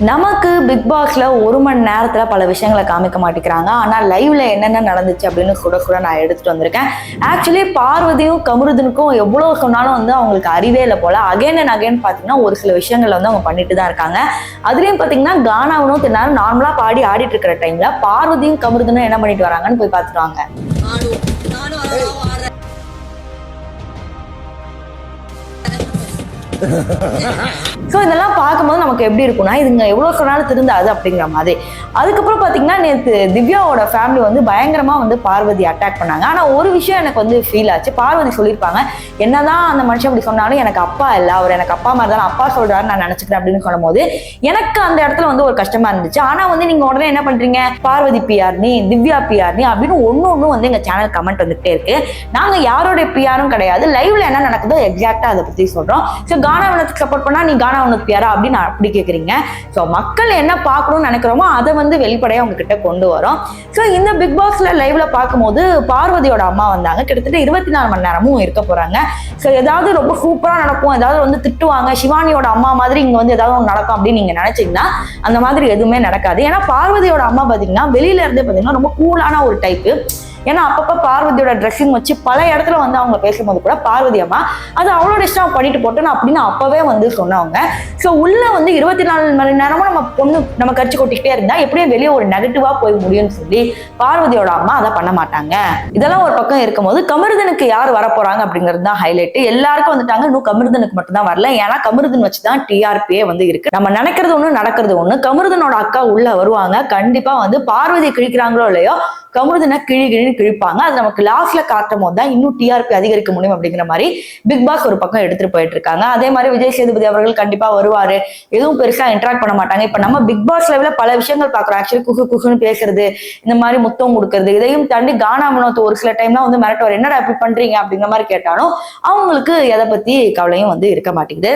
நமக்கு பிக் பாஸ்ல 1 மணி நேரத்துல பல விஷயங்களை காமிக்க மாட்டேங்கிறாங்க. ஆனா லைவ்ல என்னென்ன நடந்துச்சு அப்படின்னு கூட நான் எடுத்துட்டு வந்திருக்கேன். ஆக்சுவலி பார்வதியும் கமருதனுக்கும் எவ்வளவு சொன்னாலும் வந்து அவங்களுக்கு அறிவே இல்லை போல. அகைன் அண்ட் அகைன் பாத்தீங்கன்னா ஒரு சில விஷயங்கள் வந்து அவங்க பண்ணிட்டு தான் இருக்காங்க. அதுலயும் பாத்தீங்கன்னா கானாவனும் தின்னாரும் நார்மலா பாடி ஆடிட்டு இருக்கிற டைம்ல பார்வதியும் கமருதனும் என்ன பண்ணிட்டு வராங்கன்னு போய் பார்த்துட்டு வாங்க. ஸோ இதெல்லாம் பார்க்கும்போது நமக்கு எப்படி இருக்கும்னா இதுங்க எவ்வளோ சொன்னாலும் திருந்தாது அப்படிங்கிற மாதிரி. அதுக்கப்புறம் பார்த்தீங்கன்னா நேற்று திவ்யாவோட ஃபேமிலி வந்து பயங்கரமாக வந்து பார்வதி அட்டாக் பண்ணாங்க. ஆனால் ஒரு விஷயம் எனக்கு வந்து ஃபீல் ஆச்சு. பார்வதி சொல்லியிருப்பாங்க, என்னதான் அந்த மனுஷன் அப்படி சொன்னாலும் எனக்கு அப்பா இல்லை, அவர் எனக்கு அப்பா மாதிரி தான், அப்பா சொல்றாரு நான் நினச்சிக்கிறேன் அப்படின்னு சொல்லும்போது எனக்கு அந்த இடத்துல வந்து ஒரு கஷ்டமா இருந்துச்சு. ஆனால் வந்து நீங்கள் உடனே என்ன பண்ணுறீங்க, பார்வதி பிஆர் நீ, திவ்யா பிஆர் நீ அப்படின்னு ஒன்று வந்து எங்கள் சேனல் கமெண்ட் வந்துகிட்டே இருக்கு. நாங்கள் யாரோடைய பிஆரும் கிடையாது, லைவ்ல என்ன நடக்குதோ எக்ஸாக்டா அதை பற்றி சொல்கிறோம். ஸோ கானாவனுக்கு சப்போர்ட் பண்ணா நீ கானாவனுக்கு பியாரா அப்படின்னு அப்படி கேட்குறீங்க. ஸோ மக்கள் என்ன பார்க்கணும்னு நினைக்கிறோமோ அதை வந்து வெளிப்படையாக உங்ககிட்ட கொண்டு வரோம். ஸோ இந்த பிக் பாஸ்ல லைவ்ல பார்க்கும்போது பார்வதியோட அம்மா வந்தாங்க. கிட்டத்தட்ட 24 மணி நேரமும் இருக்க போறாங்க. ஸோ ஏதாவது ரொம்ப சூப்பரா நடக்கும், ஏதாவது வந்து திட்டுவாங்க, சிவானியோட அம்மா மாதிரி இங்க வந்து ஏதாவது ஒன்று நடக்கும் அப்படின்னு நீங்க நினைச்சீங்கன்னா அந்த மாதிரி எதுவுமே நடக்காது. ஏன்னா பார்வதியோட அம்மா பார்த்தீங்கன்னா வெளியில இருந்தே பார்த்தீங்கன்னா ரொம்ப கூலான ஒரு டைப்பு. ஏன்னா அப்பப்போ பார்வதியோட ட்ரெஸ்ஸிங் வச்சு பல இடத்துல வந்து அவங்க பேசும்போது கூட பார்வதி அம்மா அது அவளோட இஷ்டம் பண்ணிட்டு போட்டேன்னு அப்படின்னு அப்பவே வந்து சொன்னவங்க. ஸோ உள்ள வந்து 24 மணி நேரமும் நம்ம பொண்ணு நம்ம கட்சி கொட்டிக்கிட்டே இருந்தா எப்படியும் வெளியே ஒரு நெகட்டிவா போய் முடியும்னு சொல்லி பார்வதியோட அம்மா அதை பண்ண மாட்டாங்க. இதெல்லாம் ஒரு பக்கம் இருக்கும்போது கமருதனுக்கு யார் வரப்போறாங்க அப்படிங்கிறது தான் ஹைலைட். எல்லாருக்கும் வந்துட்டாங்க, இன்னும் கமருதனுக்கு மட்டும் தான் வரல. ஏன்னா கமருதன் வச்சுதான் டிஆர்பியே வந்து இருக்கு. நம்ம நினைக்கிறது ஒண்ணு நடக்கிறது ஒண்ணு. கமருதனோட அக்கா உள்ள வருவாங்க, கண்டிப்பா வந்து பார்வதி கிழிக்கிறாங்களோ இல்லையோ கமருதனை கிழின்னு கிழிப்பாங்க. அது நமக்கு லாஸ்ட்ல காட்டும் போது தான் இன்னும் டிஆர்பி அதிகரிக்க முடியும் அப்படிங்கிற மாதிரி பிக் பாஸ் ஒரு பக்கம் எடுத்துட்டு போயிட்டு இருக்காங்க. அதே மாதிரி விஜய் சேதுபதி அவர்கள் கண்டிப்பா வருவாரு, எதுவும் பெருசா இன்டராக்ட் பண்ண மாட்டாங்க. இப்ப நம்ம பிக் பாஸ் லெவல பல விஷயங்கள் பாக்குறோம். ஆக்சுவலி குசுன்னு பேசுறது, இந்த மாதிரி முத்தம் கொடுக்கறது, இதையும் தாண்டி கானாமனத்தை ஒரு சில டைம்லாம் வந்து மிரட்டுவார், என்னடா இப்படி பண்றீங்க அப்படிங்கிற மாதிரி கேட்டாலும் அவங்களுக்கு எதை பத்தி கவலையும் வந்து இருக்க மாட்டேங்குது.